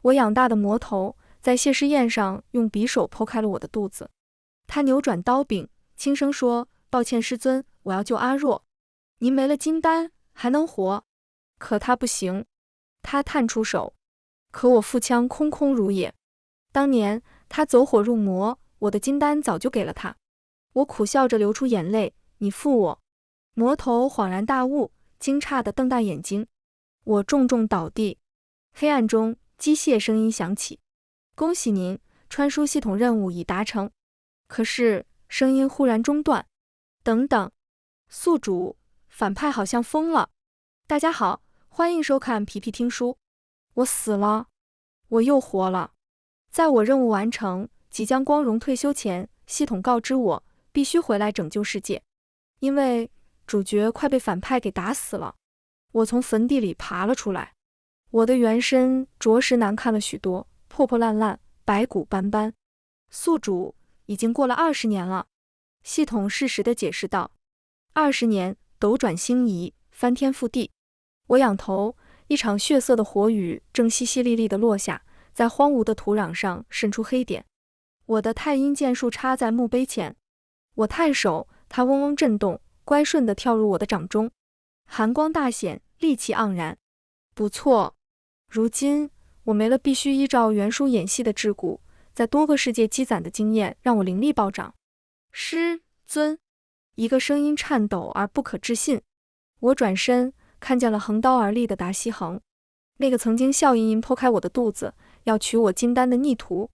我养大的魔头在谢师宴上用匕首剖开了我的肚子。他扭转刀柄，轻声说：“抱歉师尊，我要救阿若。您没了金丹，还能活。可他不行。”他探出手，可我腹腔空空如也。当年他走火入魔，我的金丹早就给了他。我苦笑着流出眼泪：“你负我。”魔头恍然大悟，惊诧地瞪大眼睛。我重重倒地。黑暗中，机械声音响起：“恭喜您，传输系统任务已达成。”可是声音忽然中断。等等，宿主，反派好像疯了。大家好，欢迎收看皮皮听书。我死了，我又活了。在我任务完成，即将光荣退休前，系统告知我必须回来拯救世界，因为主角快被反派给打死了。我从坟地里爬了出来，我的原身着实难看了许多，破破烂烂，白骨斑斑。宿主，已经过了20年了。系统适时地解释道：“20年，斗转星移，翻天覆地。”我仰头，一场血色的火雨正淅淅沥沥地落下，在荒芜的土壤上渗出黑点。我的太阴剑术插在墓碑前，我探手，它嗡嗡震动，乖顺地跳入我的掌中，寒光大显，戾气盎然。不错，如今我没了必须依照原书演戏的桎梏，在多个世界积攒的经验让我灵力暴涨。师尊，一个声音颤抖而不可置信。我转身看见了横刀而立的达西恒，那个曾经笑吟吟剖开我的肚子要取我金丹的逆徒。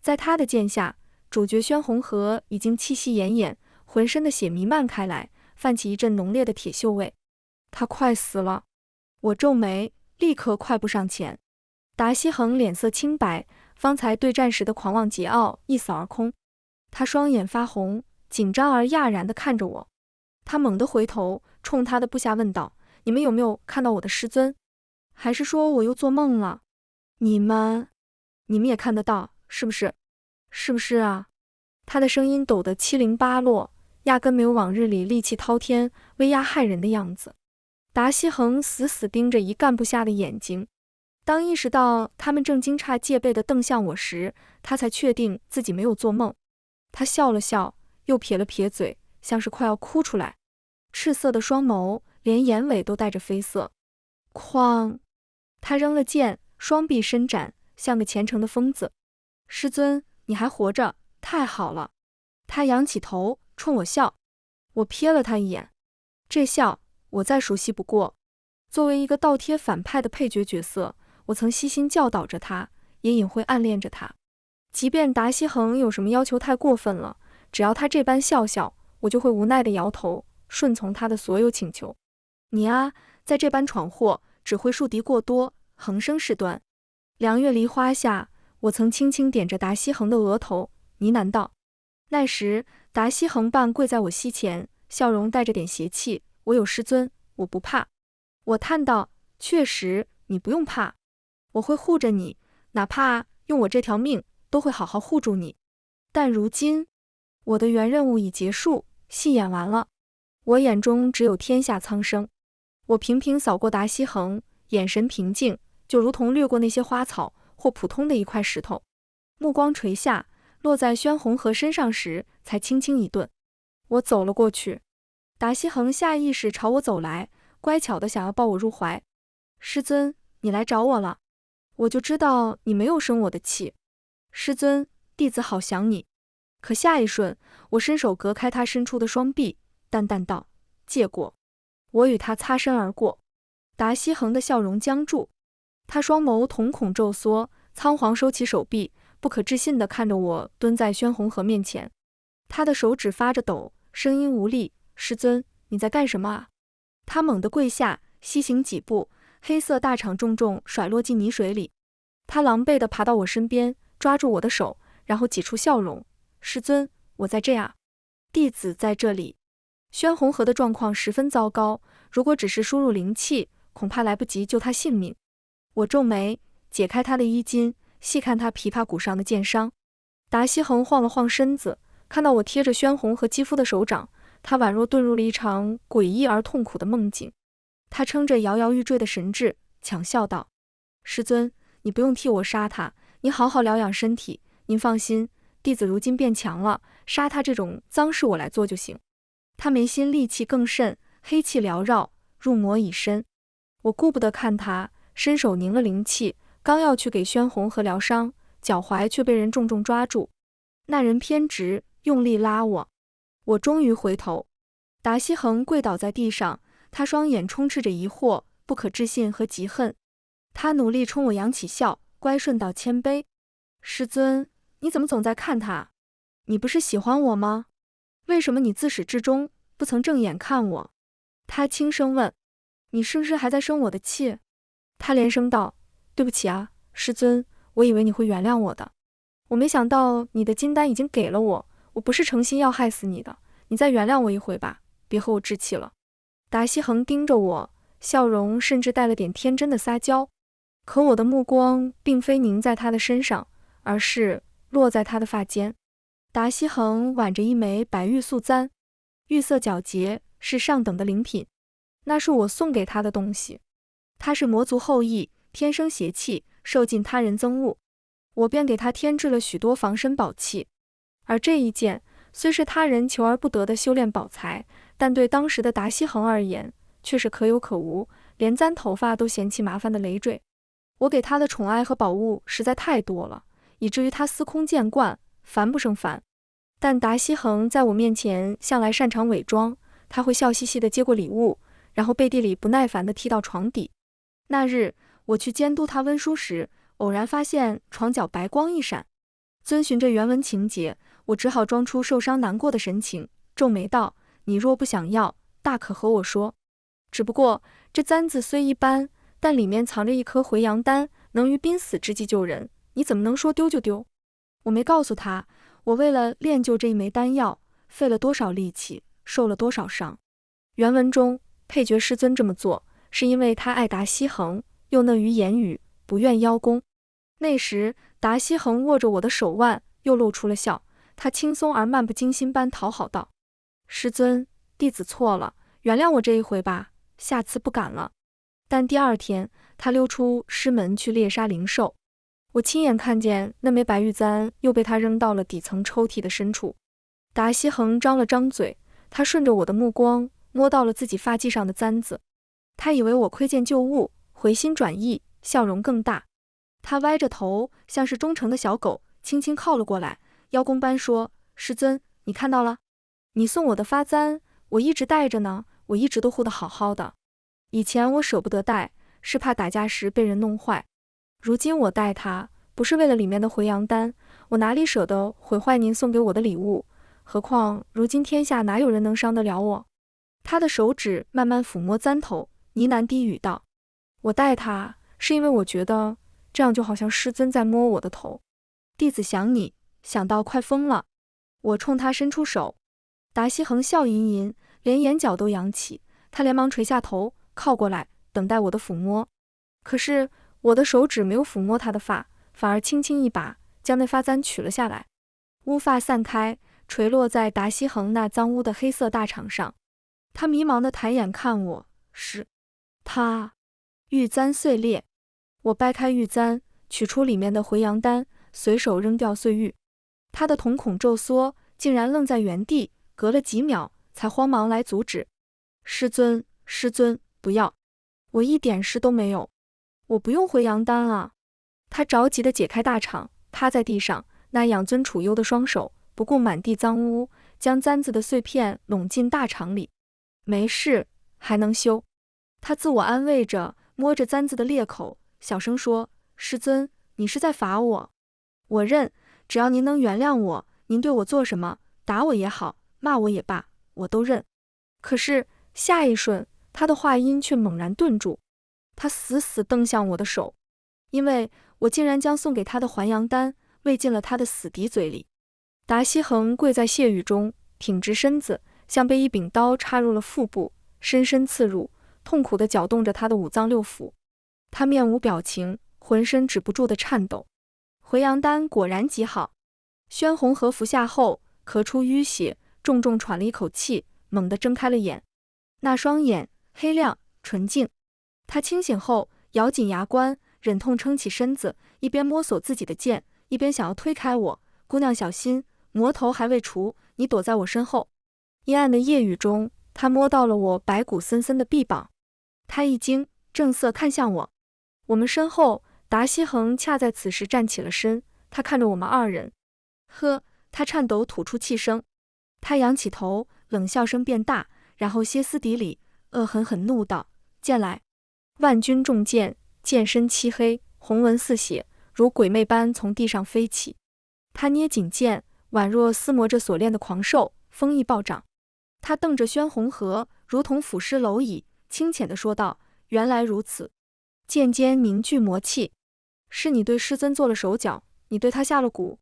在他的剑下，主角宣红河已经气息奄奄，浑身的血弥漫开来，泛起一阵浓烈的铁锈味。他快死了。我皱眉，立刻快步上前。达西恒脸色清白，方才对战时的狂妄桀骜一扫而空。他双眼发红，紧张而讶然地看着我。他猛地回头，冲他的部下问道：“你们有没有看到我的师尊？还是说我又做梦了？你们也看得到，是不是？是不是啊？”他的声音抖得七零八落，压根没有往日里戾气滔天、威压骇人的样子。达西恒死死盯着一干部下的眼睛，当意识到他们正惊诧戒备地瞪向我时，他才确定自己没有做梦。他笑了笑，又撇了撇嘴，像是快要哭出来。赤色的双眸，连眼尾都带着绯色。哐！他扔了剑，双臂伸展，像个虔诚的疯子。师尊，你还活着，太好了。他仰起头，冲我笑。我瞥了他一眼，这笑我再熟悉不过。作为一个倒贴反派的配角角色，我曾悉心教导着他，也隐晦暗恋着他。即便达西恒有什么要求太过分了，只要他这般笑笑，我就会无奈地摇头，顺从他的所有请求。你啊，在这般闯祸，只会树敌过多，横生事端。凉月梨花下，我曾轻轻点着达西恒的额头，呢喃道。那时达西恒半跪在我膝前，笑容带着点邪气：“我有师尊，我不怕。”我叹道：“确实，你不用怕，我会护着你，哪怕用我这条命，都会好好护住你。但如今，我的原任务已结束，戏演完了，我眼中只有天下苍生。”我频频扫过达西恒，眼神平静，就如同掠过那些花草或普通的一块石头。目光垂下，落在宣红河身上时，才轻轻一顿。我走了过去，达西恒下意识朝我走来，乖巧地想要抱我入怀。师尊，你来找我了，我就知道你没有生我的气。师尊，弟子好想你。可下一瞬，我伸手隔开他伸出的双臂，淡淡道：“借过。”我与他擦身而过。达西恒的笑容僵住，他双眸瞳孔骤缩，仓皇收起手臂，不可置信地看着我蹲在宣红河面前。他的手指发着抖，声音无力：“师尊，你在干什么啊？”他猛地跪下，西行几步，黑色大氅重重甩落进泥水里。他狼狈地爬到我身边，抓住我的手，然后挤出笑容：“师尊，我在这啊，弟子在这里。”宣红河的状况十分糟糕，如果只是输入灵气，恐怕来不及救他性命。我皱眉，解开他的衣襟，细看他琵琶骨上的剑伤。达西恒晃了晃身子，看到我贴着宣红河肌肤的手掌，他宛若遁入了一场诡异而痛苦的梦境。他撑着摇摇欲坠的神智，强笑道：“师尊，你不用替我杀他，你好好疗养身体。您放心，弟子如今变强了，杀他这种脏事我来做就行。他眉心戾气更甚，黑气缭绕，入魔已深。我顾不得看他，伸手凝了灵气，刚要去给宣红和疗伤，脚踝却被人重重抓住。那人偏执，用力拉我。我终于回头，达西恒跪倒在地上，他双眼充斥着疑惑、不可置信和嫉恨。他努力冲我扬起笑，乖顺到谦卑。师尊，你怎么总在看他？你不是喜欢我吗？为什么你自始至终不曾正眼看我？他轻声问。你是不是还在生我的气？他连声道，对不起啊，师尊，我以为你会原谅我的。我没想到你的金丹已经给了我，我不是诚心要害死你的，你再原谅我一回吧，别和我置气了。达西恒盯着我，笑容甚至带了点天真的撒娇。可我的目光并非凝在他的身上，而是落在他的发间。达西恒挽着一枚白玉素簪，玉色皎洁，是上等的灵品，那是我送给他的东西。他是魔族后裔，天生邪气，受尽他人憎恶，我便给他添置了许多防身宝器。而这一件虽是他人求而不得的修炼宝材，但对当时的达西恒而言，却是可有可无，连簪头发都嫌弃麻烦的累赘。我给他的宠爱和宝物实在太多了，以至于他司空见惯，烦不胜烦。但达西恒在我面前向来擅长伪装，他会笑嘻嘻地接过礼物，然后背地里不耐烦地踢到床底。那日我去监督他温书时，偶然发现床角白光一闪。遵循着原文情节，我只好装出受伤难过的神情，皱眉道：你若不想要，大可和我说。只不过这簪子虽一般，但里面藏着一颗回阳丹，能于濒死之际救人，你怎么能说丢就丢？我没告诉他，我为了练就这一枚丹药，费了多少力气，受了多少伤。原文中配角师尊这么做，是因为他爱达西恒，又讷于言语，不愿邀功。那时达西恒握着我的手腕，又露出了笑，他轻松而漫不经心般讨好道：师尊，弟子错了，原谅我这一回吧，下次不敢了。但第二天他溜出师门去猎杀灵兽，我亲眼看见那枚白玉簪又被他扔到了底层抽屉的深处。达西恒张了张嘴，他顺着我的目光摸到了自己发髻上的簪子，他以为我窥见旧物，回心转意，笑容更大。他歪着头，像是忠诚的小狗，轻轻靠了过来，邀功般说：师尊，你看到了？你送我的发簪，我一直戴着呢，我一直都护得好好的。以前我舍不得戴，是怕打架时被人弄坏。如今我戴它，不是为了里面的回阳丹，我哪里舍得毁坏您送给我的礼物？何况如今天下哪有人能伤得了我？他的手指慢慢抚摸簪头，呢喃低语道：我戴它，是因为我觉得这样就好像师尊在摸我的头。弟子想你，想到快疯了。我冲他伸出手，达西恒笑吟吟，连眼角都扬起，他连忙垂下头，靠过来，等待我的抚摸。可是我的手指没有抚摸他的发，反而轻轻一把将那发簪取了下来。乌发散开，垂落在达西恒那脏污的黑色大场上。他迷茫地抬眼看我，是他。玉簪碎裂，我掰开玉簪，取出里面的回阳丹，随手扔掉碎玉。他的瞳孔骤缩，竟然愣在原地，隔了几秒才慌忙来阻止。师尊，师尊，不要，我一点事都没有，我不用回阳丹啊。他着急地解开大氅，趴在地上，那养尊处优的双手不顾满地脏污，将簪子的碎片拢进大氅里。没事，还能修。他自我安慰着，摸着簪子的裂口，小声说：师尊，你是在罚我。我认，只要您能原谅我，您对我做什么，打我也好，骂我也罢，我都认。可是下一瞬，他的话音却猛然顿住，他死死瞪向我的手，因为我竟然将送给他的还阳丹喂进了他的死敌嘴里。达西恒跪在血雨中，挺直身子，像被一柄刀插入了腹部，深深刺入，痛苦地搅动着他的五脏六腑。他面无表情，浑身止不住地颤抖。回阳丹果然极好。宣红和服下后，咳出淤血，重重喘了一口气，猛地睁开了眼。那双眼黑亮纯净。他清醒后，咬紧牙关，忍痛撑起身子，一边摸索自己的剑，一边想要推开我。姑娘小心，魔头还未除，你躲在我身后。阴暗的夜雨中，他摸到了我白骨森森的臂膀。他一惊，正色看向我。我们身后，达西恒恰在此时站起了身，他看着我们二人。呵，他颤抖吐出气声。他仰起头，冷笑声变大，然后歇斯底里，恶狠狠怒道：剑来！万钧重剑，剑身漆黑，红纹似血，如鬼魅般从地上飞起。他捏紧剑，宛若撕磨着锁链的狂兽，风意暴涨。他瞪着宣红河，如同俯视蝼蚁，清浅地说道：原来如此。剑尖凝聚魔气，是你对师尊做了手脚，你对他下了蛊，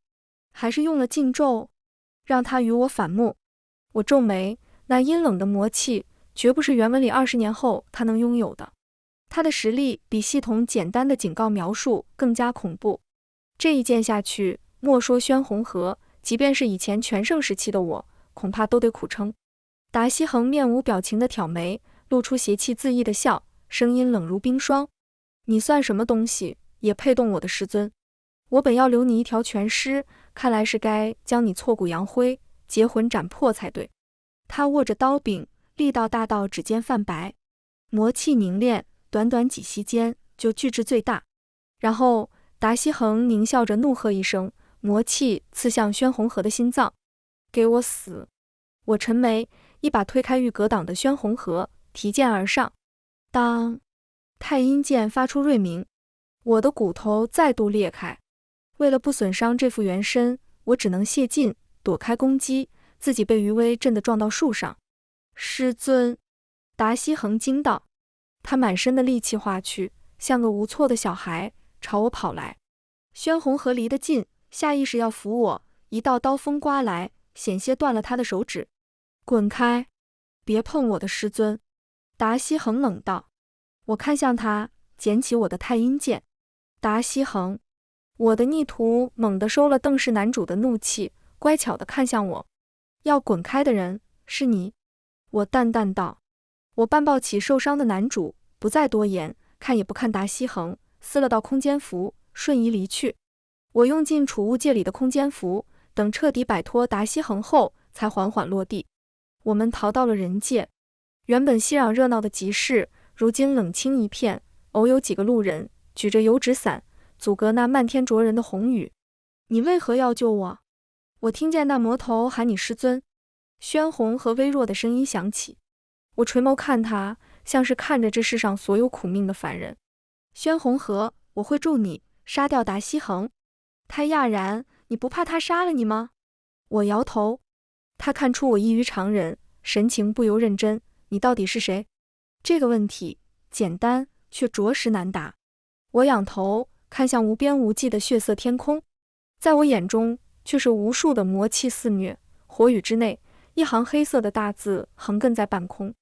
还是用了禁咒，让他与我反目？我皱眉，那阴冷的魔气绝不是原文里20年后他能拥有的。他的实力比系统简单的警告描述更加恐怖。这一剑下去，莫说宣红河，即便是以前全盛时期的我，恐怕都得苦撑。达西恒面无表情的挑眉，露出邪气恣意的笑，声音冷如冰霜：你算什么东西，也配动我的师尊？我本要留你一条全尸，看来是该将你挫骨扬灰，劫魂斩魄才对。他握着刀柄，力道大到指尖泛白，魔气凝练，短短几息间就聚至最大。然后达西恒狞笑着怒喝一声，魔气刺向宣红河的心脏。给我死！我沉眉，一把推开欲格挡的宣红河，提剑而上。当！太阴剑发出锐鸣，我的骨头再度裂开。为了不损伤这副原身，我只能泄劲，躲开攻击，自己被余威震得撞到树上。师尊！达西恒惊道。他满身的力气化去，像个无措的小孩，朝我跑来。宣红河离得近，下意识要扶我，一道刀锋刮来，险些断了他的手指。滚开！别碰我的师尊！达西恒冷道。我看向他，捡起我的太阴剑。达西恒！我的逆徒猛地收了邓氏男主的怒气，乖巧地看向我。要滚开的人是你。我淡淡道。我半抱起受伤的男主，不再多言，看也不看达西恒，撕了道空间符，瞬移离去。我用尽储物界里的空间符，等彻底摆脱达西恒后，才缓缓落地。我们逃到了人界，原本熙攘热闹的集市，如今冷清一片，偶有几个路人举着油纸伞，阻隔那漫天灼人的红雨。你为何要救我？我听见那魔头喊你师尊。宣红和微弱的声音响起。我垂眸看他，像是看着这世上所有苦命的凡人。宣红河，我会助你杀掉达西恒。他讶然，你不怕他杀了你吗？我摇头。他看出我异于常人，神情不由认真。你到底是谁？这个问题简单，却着实难答。我仰头看向无边无际的血色天空，在我眼中却是无数的魔气肆虐。火雨之内，一行黑色的大字横亘在半空。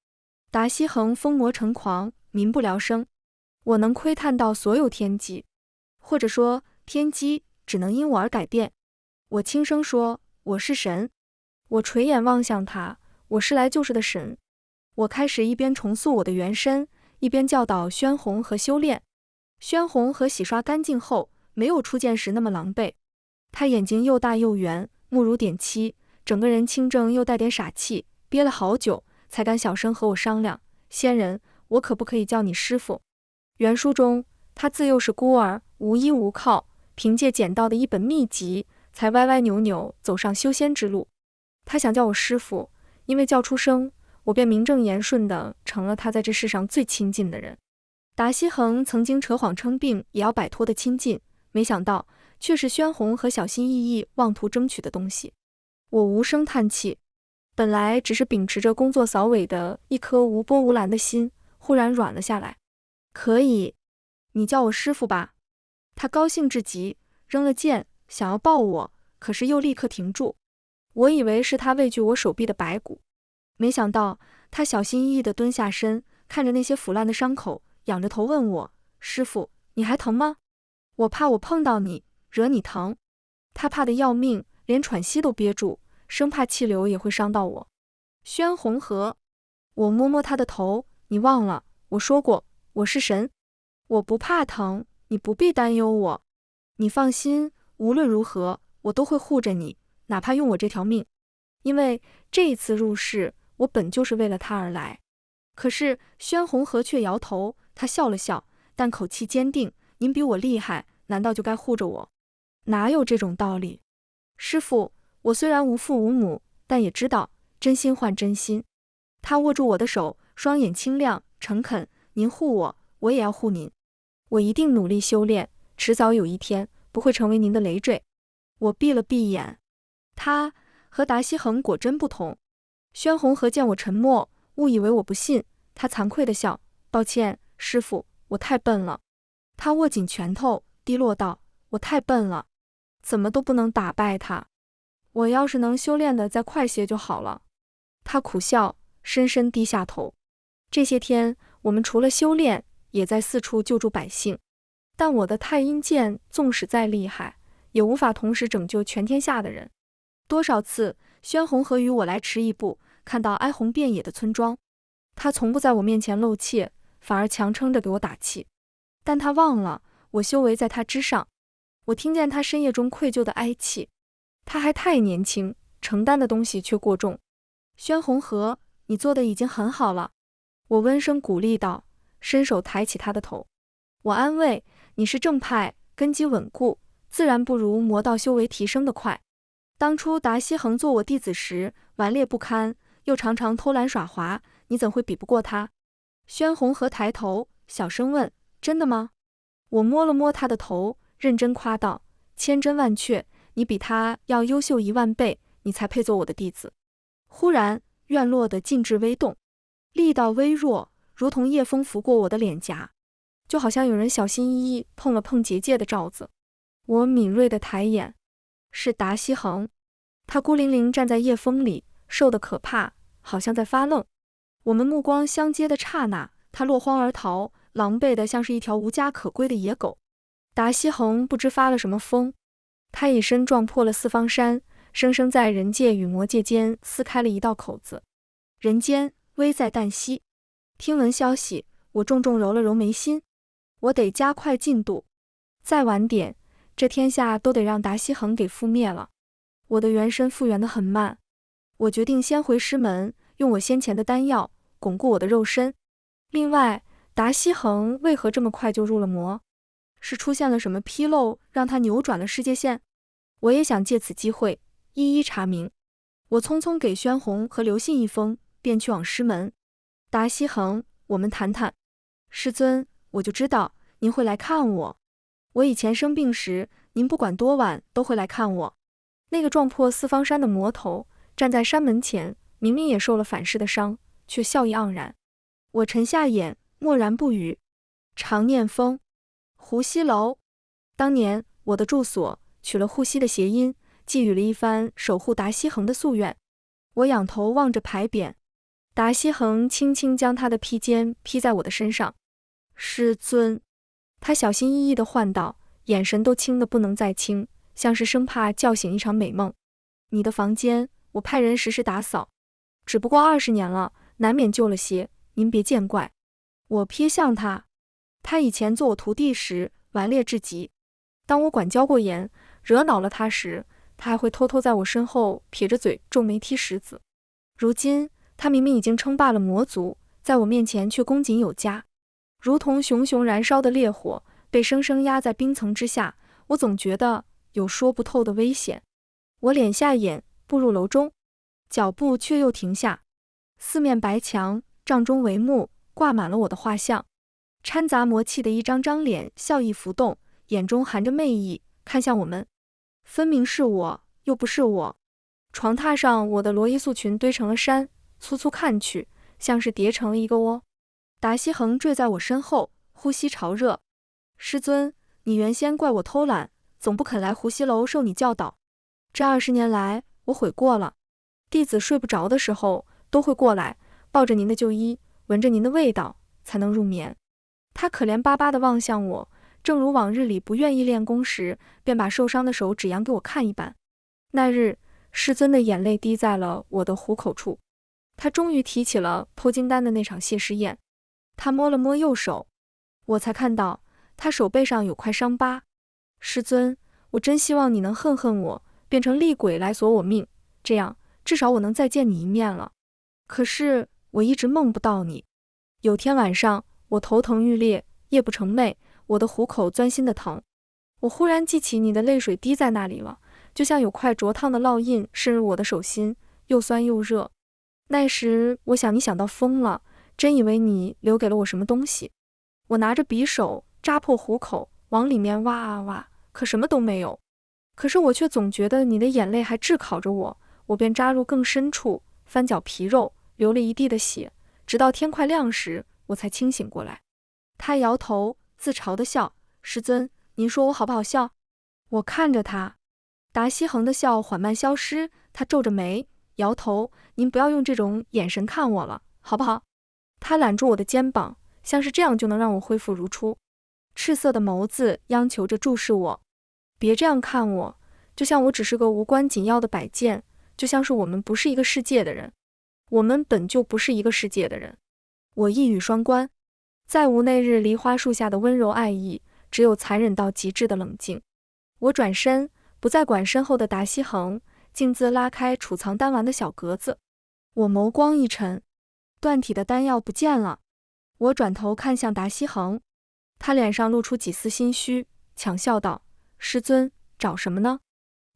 达西恒疯魔成狂，民不聊生。我能窥探到所有天机，或者说天机只能因我而改变。我轻声说，我是神。我垂眼望向他，我是来救世的神。我开始一边重塑我的原身，一边教导宣红和修炼。宣红和洗刷干净后，没有初见时那么狼狈。他眼睛又大又圆，目如点漆，整个人清正又带点傻气，憋了好久才敢小声和我商量，仙人，我可不可以叫你师傅？原书中，他自幼是孤儿，无依无靠，凭借捡到的一本秘籍，才歪歪扭扭走上修仙之路。他想叫我师傅，因为叫出声，我便名正言顺地成了他在这世上最亲近的人。达西恒曾经扯谎称病也要摆脱的亲近，没想到却是宣红和小心翼翼妄图争取的东西。我无声叹气，本来只是秉持着工作扫尾的一颗无波无澜的心，忽然软了下来。可以，你叫我师傅吧。他高兴至极，扔了剑，想要抱我，可是又立刻停住。我以为是他畏惧我手臂的白骨，没想到他小心翼翼地蹲下身，看着那些腐烂的伤口，仰着头问我，师傅，你还疼吗？我怕我碰到你，惹你疼。他怕得要命，连喘息都憋住，生怕气流也会伤到我。宣红河，我摸摸他的头，你忘了，我说过，我是神，我不怕疼，你不必担忧我，你放心，无论如何，我都会护着你，哪怕用我这条命。因为这一次入世，我本就是为了他而来。可是宣红河却摇头，他笑了笑，但口气坚定，您比我厉害，难道就该护着我？哪有这种道理？师父，我虽然无父无母，但也知道真心换真心。他握住我的手，双眼清亮诚恳，您护我，我也要护您。我一定努力修炼，迟早有一天不会成为您的累赘。我闭了闭眼。他和达西恒果真不同。宣红河见我沉默，误以为我不信，他惭愧地笑，抱歉，师父，我太笨了。他握紧拳头，低落道，我太笨了，怎么都不能打败他。我要是能修炼得再快些就好了。他苦笑，深深低下头。这些天，我们除了修炼，也在四处救助百姓。但我的太阴剑纵使再厉害，也无法同时拯救全天下的人。多少次，宣红河与我来迟一步，看到哀鸿遍野的村庄，他从不在我面前露怯，反而强撑着给我打气。但他忘了，我修为在他之上。我听见他深夜中愧疚的哀泣。他还太年轻，承担的东西却过重。宣红河，你做的已经很好了。我温声鼓励道，伸手抬起他的头。我安慰，你是正派，根基稳固，自然不如魔道修为提升的快。当初达西恒做我弟子时，顽劣不堪，又常常偷懒耍滑，你怎会比不过他？宣红河抬头，小声问，真的吗？我摸了摸他的头，认真夸道，千真万确，你比他要优秀10000倍，你才配做我的弟子。忽然，院落的静至微动，力道微弱，如同夜风拂过我的脸颊，就好像有人小心翼翼碰了碰结界的罩子。我敏锐地抬眼，是达西恒。他孤零零站在夜风里，瘦得可怕，好像在发愣。我们目光相接的刹那，他落荒而逃，狼狈得像是一条无家可归的野狗。达西恒不知发了什么疯，他以身撞破了四方山，生生在人界与魔界间撕开了一道口子。人间危在旦夕。听闻消息，我重重揉了揉眉心。我得加快进度，再晚点，这天下都得让达西恒给覆灭了。我的元神复原得很慢，我决定先回师门，用我先前的丹药巩固我的肉身。另外，达西恒为何这么快就入了魔？是出现了什么纰漏，让他扭转了世界线？我也想借此机会一一查明。我匆匆给宣红和刘信一封，便去往师门。达西恒，我们谈谈。师尊，我就知道您会来看我。我以前生病时，您不管多晚都会来看我。那个撞破四方山的魔头，站在山门前，明明也受了反噬的伤，却笑意盎然。我沉下眼，默然不语。常念风，湖西楼。当年我的住所取了护溪的谐音，寄予了一番守护达西恒的夙愿。我仰头望着牌匾，达西恒轻轻将他的披肩披在我的身上。师尊，他小心翼翼地唤道，眼神都轻得不能再轻，像是生怕叫醒一场美梦。你的房间，我派人实时打扫，只不过20年了，难免旧了些，您别见怪。我瞥向他，他以前做我徒弟时顽劣至极，当我管教过严，惹恼了他时，他还会偷偷在我身后撇着嘴皱眉踢石子。如今他明明已经称霸了魔族，在我面前却恭谨有加，如同熊熊燃烧的烈火，被生生压在冰层之下，我总觉得有说不透的危险。我敛下眼，步入楼中，脚步却又停下。四面白墙，帐中帷幕，挂满了我的画像，掺杂魔气的一张张脸笑意浮动，眼中含着媚意，看向我们。分明是我，又不是我。床榻上，我的罗衣素裙堆成了山，粗粗看去，像是叠成了一个窝。达西恒坠在我身后，呼吸潮热。师尊，你原先怪我偷懒，总不肯来湖西楼受你教导。这20年来，我悔过了。弟子睡不着的时候，都会过来，抱着您的旧衣，闻着您的味道，才能入眠。他可怜巴巴地望向我，正如往日里不愿意练功时，便把受伤的手指扬给我看一般。那日，师尊的眼泪滴在了我的虎口处。他终于提起了剖金丹的那场谢师宴。他摸了摸右手，我才看到他手背上有块伤疤。师尊，我真希望你能恨恨我，变成厉鬼来索我命，这样至少我能再见你一面了。可是我一直梦不到你。有天晚上，我头疼欲裂，夜不成寐，我的虎口钻心的疼。我忽然记起你的泪水滴在那里了，就像有块灼烫的烙印渗入我的手心，又酸又热。那时我想你想到疯了，真以为你留给了我什么东西。我拿着匕首扎破虎口，往里面挖啊挖，可什么都没有。可是我却总觉得你的眼泪还炙烤着我，我便扎入更深处，翻搅皮肉，流了一地的血，直到天快亮时，我才清醒过来。他摇头，自嘲地笑：“师尊，您说我好不好笑？”我看着他，达西恒的笑缓慢消失，他皱着眉，摇头：“您不要用这种眼神看我了，好不好？”他揽住我的肩膀，像是这样就能让我恢复如初。赤色的眸子央求着注视我。别这样看我，就像我只是个无关紧要的摆件，就像是我们不是一个世界的人。我们本就不是一个世界的人。我一语双关，再无那日梨花树下的温柔爱意，只有残忍到极致的冷静。我转身，不再管身后的达西恒，径自拉开储藏丹丸的小格子。我眸光一沉，断体的丹药不见了。我转头看向达西恒，他脸上露出几丝心虚，强笑道：“师尊，找什么呢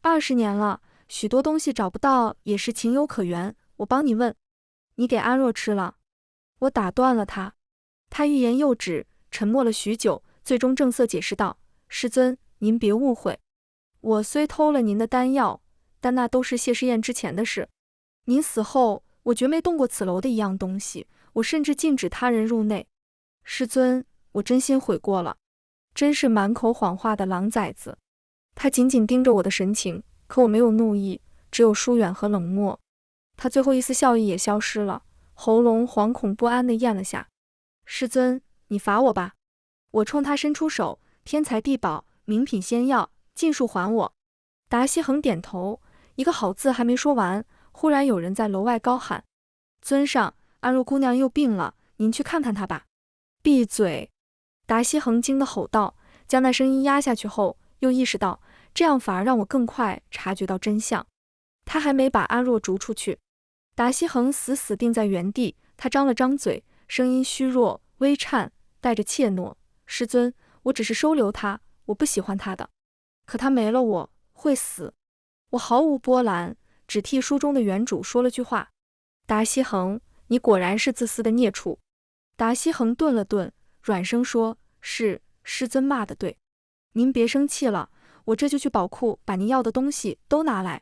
？20年了，许多东西找不到也是情有可原，我帮你问。你给阿若吃了？”我打断了他，他欲言又止，沉默了许久，最终正色解释道：“师尊，您别误会，我虽偷了您的丹药，但那都是谢师宴之前的事。您死后，我绝没动过此楼的一样东西，我甚至禁止他人入内。师尊，我真心悔过了。”真是满口谎话的狼崽子。他紧紧盯着我的神情，可我没有怒意，只有疏远和冷漠。他最后一丝笑意也消失了，喉咙惶恐不安地咽了下。师尊，你罚我吧。我冲他伸出手，天才地宝，名品仙药，尽数还我。达西恒点头，一个好字还没说完，忽然有人在楼外高喊：“尊上，阿若姑娘又病了，您去看看她吧。”闭嘴！达西恒惊得吼道，将那声音压下去后，又意识到这样反而让我更快察觉到真相。他还没把阿若逐出去。达西恒死死定在原地，他张了张嘴，声音虚弱微颤，带着怯懦：“师尊，我只是收留他，我不喜欢他的。可他没了我，会死。”我毫无波澜，只替书中的原主说了句话：“达西恒，你果然是自私的孽畜。”达西恒顿了顿，软声说：“是，师尊骂得对。您别生气了，我这就去宝库把您要的东西都拿来。”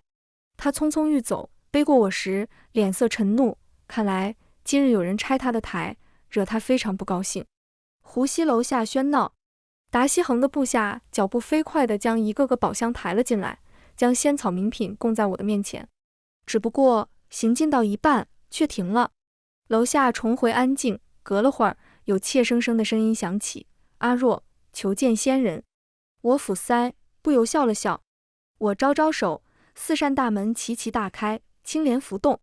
他匆匆欲走，背过我时脸色沉怒，看来今日有人拆他的台，惹他非常不高兴。湖西楼下喧闹，达西恒的部下脚步飞快地将一个个宝箱抬了进来，将仙草名品供在我的面前。只不过行进到一半却停了。楼下重回安静，隔了会儿，有怯生生的声音响起：“阿若，求见仙人。”我抚腮，不由笑了笑。我招招手，4扇大门齐齐大开，青帘浮动，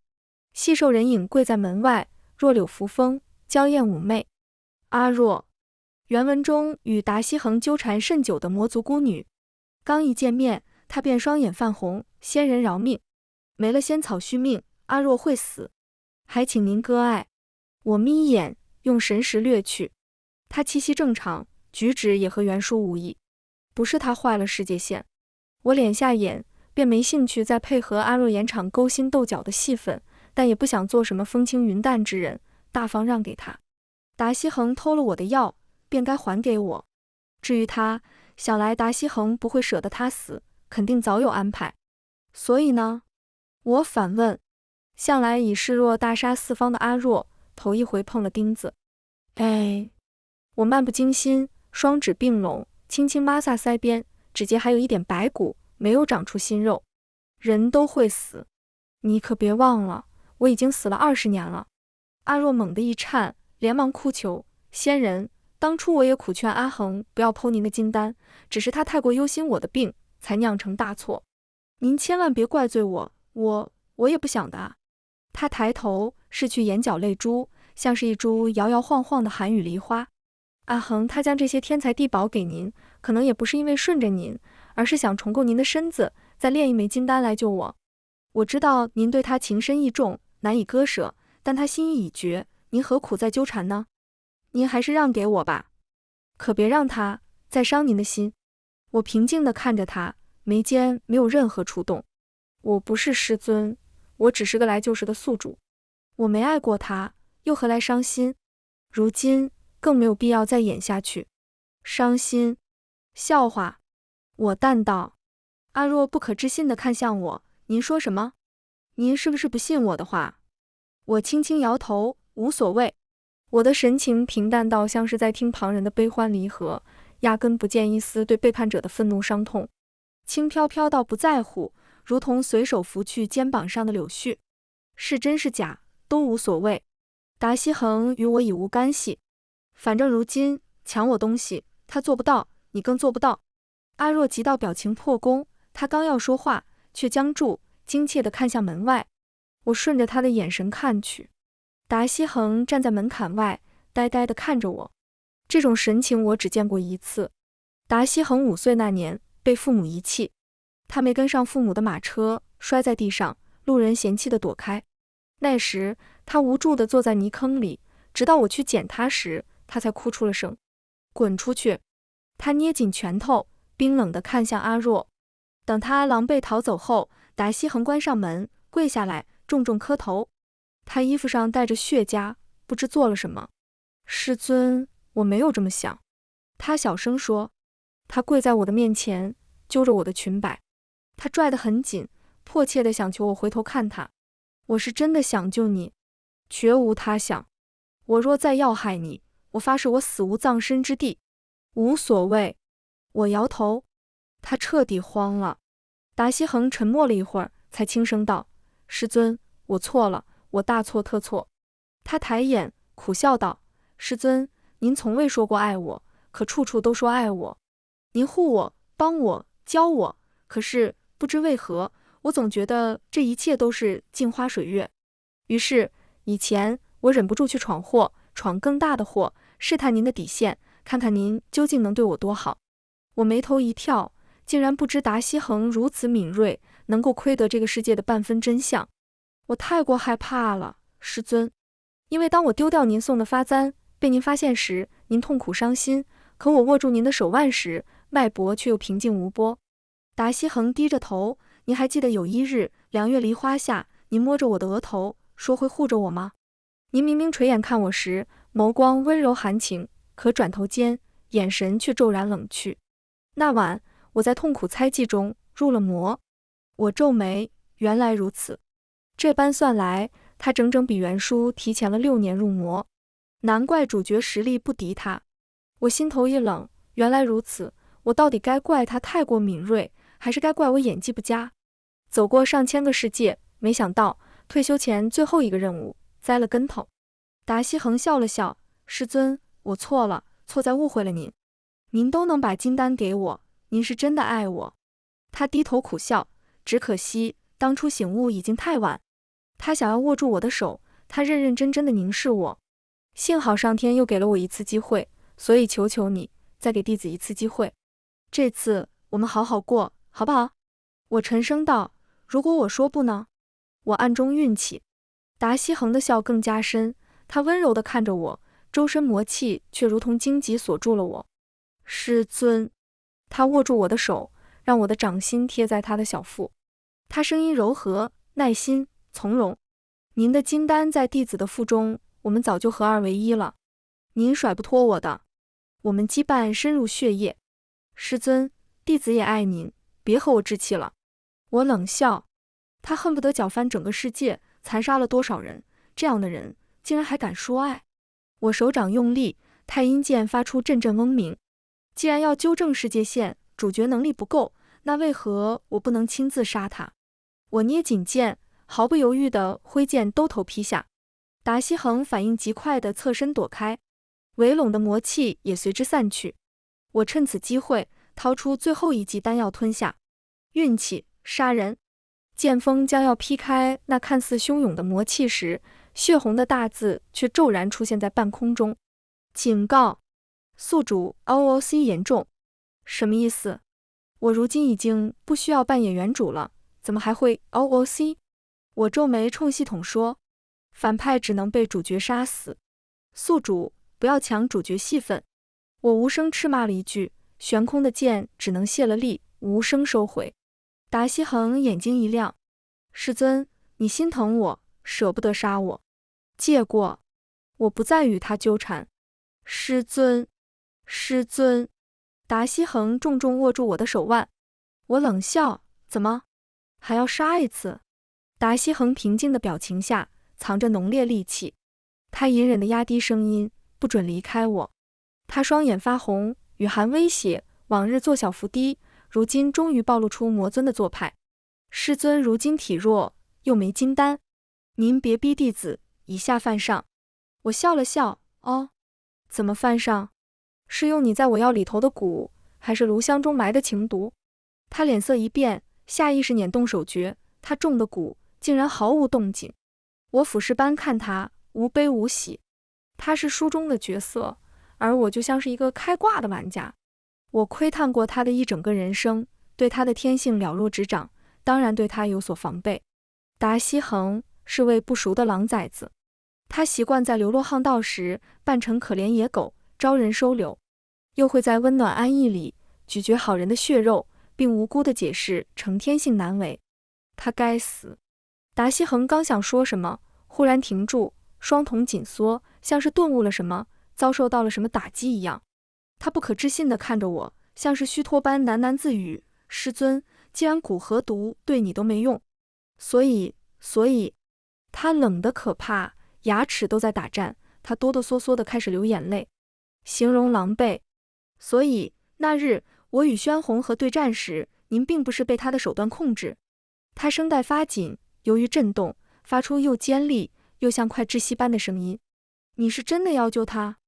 细瘦人影跪在门外，弱柳扶风，娇艳妩媚。阿若，原文中与达西恒纠缠甚久的魔族孤女，刚一见面，她便双眼泛红：“仙人饶命，没了仙草续命，阿若会死，还请您割爱。”我眯眼，用神识掠去，他气息正常，举止也和原书无异，不是他坏了世界线。我敛下眼，便没兴趣再配合阿若演场勾心斗角的戏份，但也不想做什么风轻云淡之人，大方让给他。达西恒偷了我的药，便该还给我。至于他，想来达西恒不会舍得他死，肯定早有安排。所以呢？我反问。向来以示弱大杀四方的阿若，头一回碰了钉子。哎，我漫不经心，双指并拢，轻轻摩挲腮边，指节还有一点白骨，没有长出新肉。人都会死，你可别忘了，我已经死了20年了。阿若猛地一颤，连忙哭求：“仙人，当初我也苦劝阿恒不要剖您的金丹，只是他太过忧心我的病，才酿成大错。您千万别怪罪我，我也不想的啊。”他抬头拭去眼角泪珠，像是一株摇摇晃晃的寒雨梨花。阿恒他将这些天才地宝给您，可能也不是因为顺着您，而是想重构您的身子，再炼一枚金丹来救我。我知道您对他情深意重，难以割舍，但他心意已决，您何苦再纠缠呢？您还是让给我吧，可别让他再伤您的心。我平静地看着他，眉间没有任何触动。我不是师尊，我只是个来救时的宿主。我没爱过他，又何来伤心？如今更没有必要再演下去。伤心？笑话！我淡道。阿若不可置信地看向我，您说什么？您是不是不信我的话？我轻轻摇头，无所谓。我的神情平淡到像是在听旁人的悲欢离合，压根不见一丝对背叛者的愤怒伤痛，轻飘飘到不在乎，如同随手拂去肩膀上的柳絮。是真是假，都无所谓。达西恒与我已无干系，反正如今抢我东西，他做不到，你更做不到。阿若急到表情破功，他刚要说话，却僵住，惊切地看向门外。我顺着他的眼神看去，达西恒站在门槛外，呆呆地看着我。这种神情我只见过一次。达西恒5岁那年被父母遗弃，他没跟上父母的马车，摔在地上，路人嫌弃地躲开。那时他无助地坐在泥坑里，直到我去捡他时，他才哭出了声。滚出去！他捏紧拳头，冰冷地看向阿若。等他狼狈逃走后，达西恒关上门，跪下来，重重磕头。他衣服上带着血痂，不知做了什么。师尊，我没有这么想。他小声说。他跪在我的面前，揪着我的裙摆，他拽得很紧，迫切地想求我回头看他。我是真的想救你，绝无他想。我若再要害你，我发誓我死无葬身之地。无所谓。我摇头。他彻底慌了。达西恒沉默了一会儿，才轻声道：师尊，我错了，我大错特错。他抬眼苦笑道：师尊，您从未说过爱我，可处处都说爱我。您护我，帮我，教我，可是不知为何，我总觉得这一切都是镜花水月。于是以前我忍不住去闯祸，闯更大的祸，试探您的底线，看看您究竟能对我多好。我眉头一跳，竟然不知达西恒如此敏锐，能够窥得这个世界的半分真相。我太过害怕了，师尊。因为当我丢掉您送的发簪，被您发现时，您痛苦伤心，可我握住您的手腕时，脉搏却又平静无波。达西恒低着头，您还记得有一日，2月梨花下，您摸着我的额头，说会护着我吗？您明明垂眼看我时，眸光温柔含情，可转头间，眼神却骤然冷去。那晚，我在痛苦猜忌中入了魔。我皱眉，原来如此。这般算来，他整整比袁叔提前了6年入魔，难怪主角实力不敌他。我心头一冷，原来如此，我到底该怪他太过敏锐，还是该怪我演技不佳？走过上千个世界，没想到退休前最后一个任务栽了跟头。达西恒笑了笑，师尊，我错了，错在误会了您。您都能把金丹给我，您是真的爱我。他低头苦笑，只可惜当初醒悟已经太晚。他想要握住我的手，他认认真真地凝视我。幸好上天又给了我一次机会，所以求求你，再给弟子一次机会。这次我们好好过，好不好？我沉声道，如果我说不呢？我暗中运气。达西恒的笑更加深，他温柔地看着我，周身魔气却如同荆棘锁住了我。师尊。他握住我的手，让我的掌心贴在他的小腹。他声音柔和、耐心、从容。您的金丹在弟子的腹中，我们早就合二为一了。您甩不脱我的，我们羁绊深入血液。师尊，弟子也爱您，别和我置气了。我冷笑。他恨不得搅翻整个世界，残杀了多少人，这样的人竟然还敢说爱。我手掌用力，太阴剑发出阵阵嗡鸣。既然要纠正世界线，主角能力不够，那为何我不能亲自杀他？我捏紧剑，毫不犹豫地挥剑兜头劈下。达西恒反应极快地侧身躲开，围拢的魔气也随之散去。我趁此机会掏出最后一剂丹药吞下。运气，杀人。剑锋将要劈开那看似汹涌的魔气时，血红的大字却骤然出现在半空中。警告！宿主 OOC 严重。什么意思？我如今已经不需要扮演原主了，怎么还会 OOC？ 我皱眉冲系统说，反派只能被主角杀死。宿主，不要抢主角戏份。我无声斥骂了一句，悬空的剑只能泄了力，无声收回。达西恒眼睛一亮，师尊，你心疼我，舍不得杀我。借过。我不再与他纠缠。师尊，师尊。达西恒重重握住我的手腕。我冷笑，怎么？还要杀一次？达西恒平静的表情下藏着浓烈戾气，他隐忍地压低声音，不准离开我。他双眼发红，语含威胁，往日做小伏低，如今终于暴露出魔尊的做派。师尊如今体弱，又没金丹，您别逼弟子以下犯上。我笑了笑，哦，怎么犯上？是用你在我药里头的蛊，还是炉香中埋的情毒？他脸色一变，下意识捻动手诀，他中的蛊竟然毫无动静。我俯视般看他，无悲无喜。他是书中的角色，而我就像是一个开挂的玩家。我窥探过他的一整个人生，对他的天性了若指掌，当然对他有所防备。达西恒是位不熟的狼崽子，他习惯在流落巷道时扮成可怜野狗，招人收留，又会在温暖安逸里咀嚼好人的血肉，并无辜地解释成天性难为。他该死！达西恒刚想说什么，忽然停住，双瞳紧缩，像是顿悟了什么，遭受到了什么打击一样。他不可置信地看着我，像是虚脱般喃喃自语：师尊，既然蛊和毒对你都没用，所以……他冷得可怕，牙齿都在打颤，他哆哆嗦嗦地开始流眼泪，形容狼狈。所以那日我与宣红河对战时，您并不是被他的手段控制。他声带发紧，由于震动，发出又尖利又像快窒息般的声音。你是真的要救他？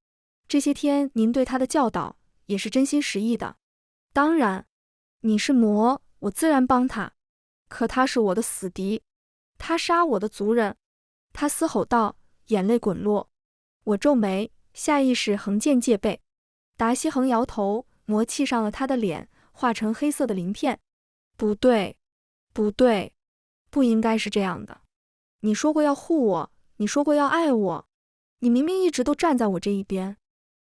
这些天您对他的教导也是真心实意的。当然，你是魔，我自然帮他。可他是我的死敌，他杀我的族人。他嘶吼道，眼泪滚落。我皱眉，下意识横剑戒备。达西恒摇头，魔气上了他的脸，化成黑色的鳞片。不对，不对，不应该是这样的。你说过要护我，你说过要爱我，你明明一直都站在我这一边，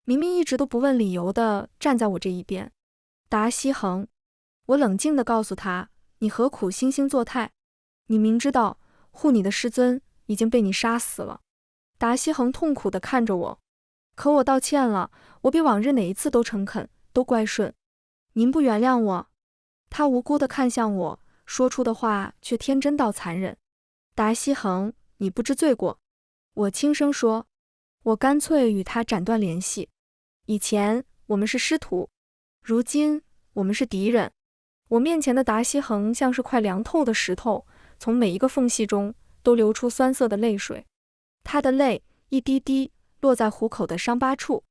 明明一直都不问理由的站在我这一边。达西恒，我冷静地告诉他，你何苦惺惺作态？你明知道护你的师尊已经被你杀死了。达西恒痛苦地看着我，可我道歉了，我比往日哪一次都诚恳，都乖顺。您不原谅我？他无辜地看向我，说出的话却天真到残忍。达西恒，你不知罪过。我轻声说，我干脆与他斩断联系。以前我们是师徒，如今我们是敌人。我面前的达西恒像是块凉透的石头，从每一个缝隙中都流出酸涩的泪水。他的泪一滴滴落在虎口的伤疤处。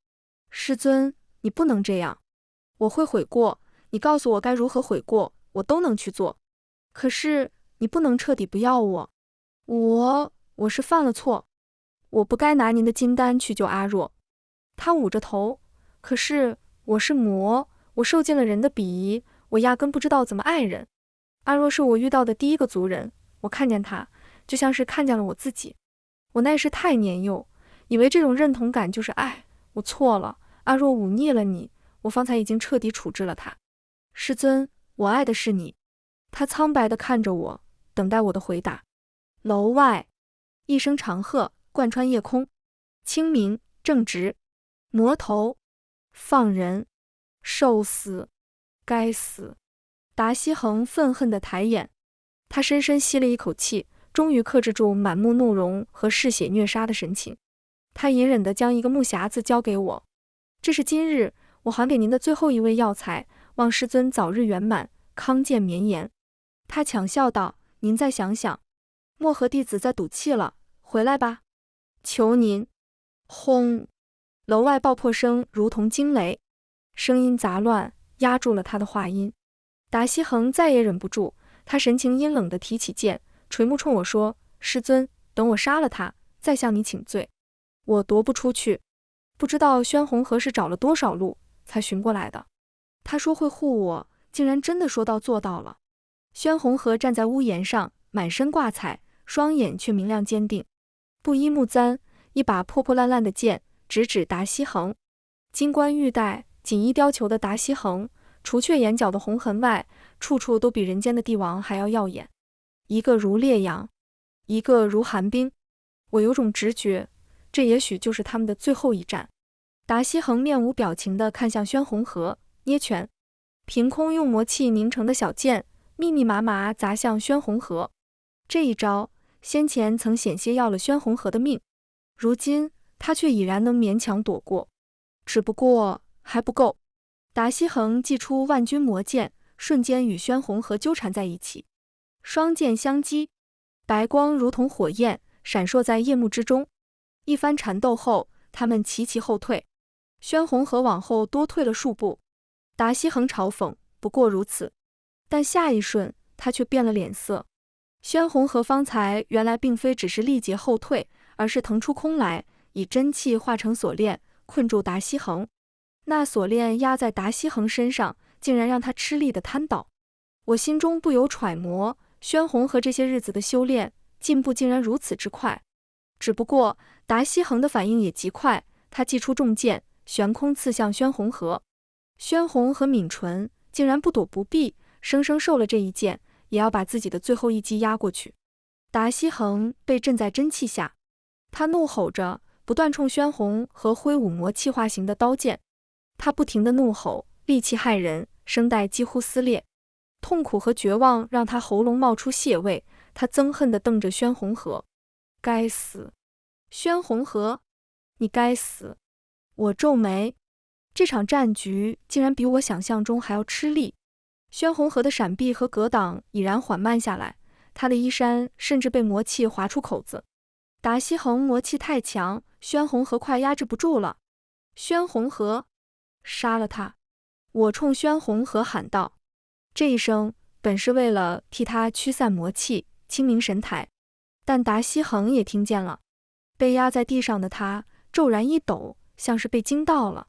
师尊，你不能这样。我会悔过，你告诉我该如何悔过，我都能去做。可是你不能彻底不要我。我是犯了错，我不该拿您的金丹去救阿若。他捂着头，可是我是魔，我受尽了人的鄙夷，我压根不知道怎么爱人。阿若是我遇到的第一个族人，我看见他，就像是看见了我自己。我那时太年幼，以为这种认同感就是爱，我错了。阿若忤逆了你，我方才已经彻底处置了他。师尊，我爱的是你。他苍白地看着我，等待我的回答。楼外，一声长喝贯穿夜空，清明正直，魔头，放人，受死，该死。达西恒愤恨地抬眼，他深深吸了一口气，终于克制住满目怒容和嗜血虐杀的神情。他隐忍地将一个木匣子交给我，这是今日我还给您的最后一味药材，望师尊早日圆满，康健绵延。他强笑道，您再想想，漠河弟子在赌气了，回来吧，求您。轰！楼外爆破声如同惊雷，声音杂乱，压住了他的话音。达西恒再也忍不住，他神情阴冷地提起剑，垂目冲我说，师尊，等我杀了他，再向你请罪。我踱不出去。不知道宣红河是找了多少路才寻过来的。他说会护我，竟然真的说到做到了。宣红河站在屋檐上，满身挂彩，双眼却明亮坚定。布衣木簪，一把破破烂烂的剑，直指达西恒。金冠玉带，锦衣貂裘的达西恒，除却眼角的红痕外，处处都比人间的帝王还要耀眼。一个如烈阳，一个如寒冰。我有种直觉，这也许就是他们的最后一战。达西恒面无表情地看向宣红河，捏拳，凭空用魔气凝成的小剑密密麻麻砸向宣红河。这一招先前曾险些要了宣红河的命，如今他却已然能勉强躲过。只不过还不够。达西恒祭出万钧魔剑，瞬间与宣红河纠缠在一起，双剑相击，白光如同火焰闪烁在夜幕之中。一番缠斗后，他们齐齐后退，宣红河往后多退了数步。达西恒嘲讽，不过如此。但下一瞬，他却变了脸色。宣红河方才原来并非只是力竭后退，而是腾出空来，以真气化成锁链，困住达西恒。那锁链压在达西恒身上，竟然让他吃力地瘫倒。我心中不由揣摩，宣红河这些日子的修炼进步竟然如此之快。只不过达西恒的反应也极快，他祭出重剑，悬空刺向宣红河。宣红河抿唇，竟然不躲不避，生生受了这一剑，也要把自己的最后一击压过去。达西恒被震在真气下，他怒吼着，不断冲宣红河挥舞魔气化形的刀剑。他不停地怒吼，戾气骇人，声带几乎撕裂。痛苦和绝望让他喉咙冒出血味，他憎恨地瞪着宣红河。该死！宣红河，你该死！我皱眉，这场战局竟然比我想象中还要吃力。宣红河的闪避和格挡已然缓慢下来，他的衣衫甚至被魔气划出口子。达西恒魔气太强，宣红河快压制不住了。宣红河，杀了他！我冲宣红河喊道。这一声本是为了替他驱散魔气，清明神台，但达西恒也听见了。被压在地上的他骤然一抖，像是被惊到了。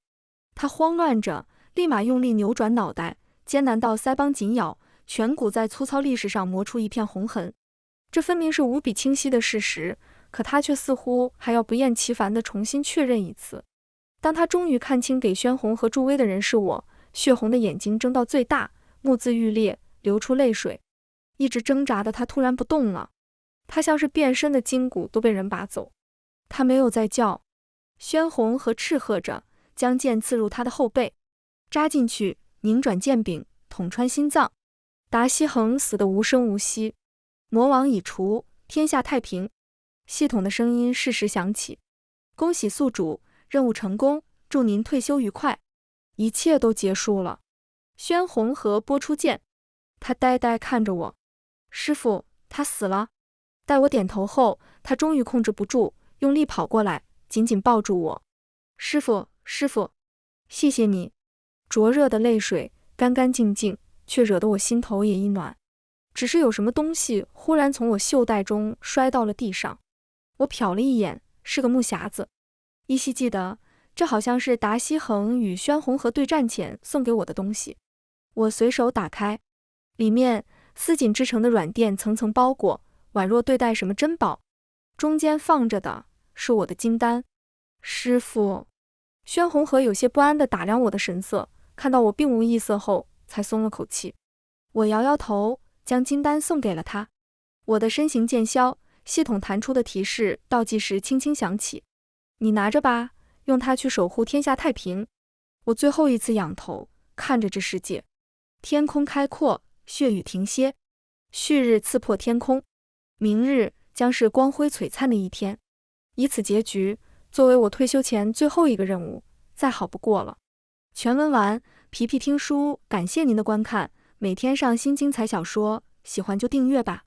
他慌乱着，立马用力扭转脑袋，艰难到腮帮紧咬，颧骨在粗糙利齿上磨出一片红痕。这分明是无比清晰的事实，可他却似乎还要不厌其烦地重新确认一次。当他终于看清给宣红和助威的人是我，血红的眼睛睁到最大，目眦欲裂，流出泪水。一直挣扎的他突然不动了，他像是变身的筋骨都被人拔走。他没有再叫。宣红和斥喝着，将剑刺入他的后背，扎进去，拧转剑柄，捅穿心脏。达西恒死得无声无息。魔王已除，天下太平。系统的声音适时响起。恭喜宿主，任务成功，祝您退休愉快。一切都结束了。宣红河拨出剑，他呆呆看着我。师傅，他死了。待我点头后，他终于控制不住，用力跑过来，紧紧抱住我。师傅，师傅，谢谢你。灼热的泪水干干净净，却惹得我心头也一暖。只是有什么东西忽然从我袖带中摔到了地上。我瞟了一眼，是个木匣子。依稀记得，这好像是达西恒与宣红河对战前送给我的东西。我随手打开，里面丝锦制成的软垫层层包裹，宛若对待什么珍宝。中间放着的是我的金丹。师傅，宣红河有些不安地打量我的神色，看到我并无异色后，才松了口气。我摇摇头，将金丹送给了他。我的身形渐消，系统弹出的提示倒计时轻轻响起。你拿着吧，用它去守护天下太平。我最后一次仰头看着这世界。天空开阔，血雨停歇，旭日刺破天空。明日将是光辉璀璨的一天。以此结局，作为我退休前最后一个任务，再好不过了。全文完，皮皮听书，感谢您的观看。每天上新精彩小说，喜欢就订阅吧。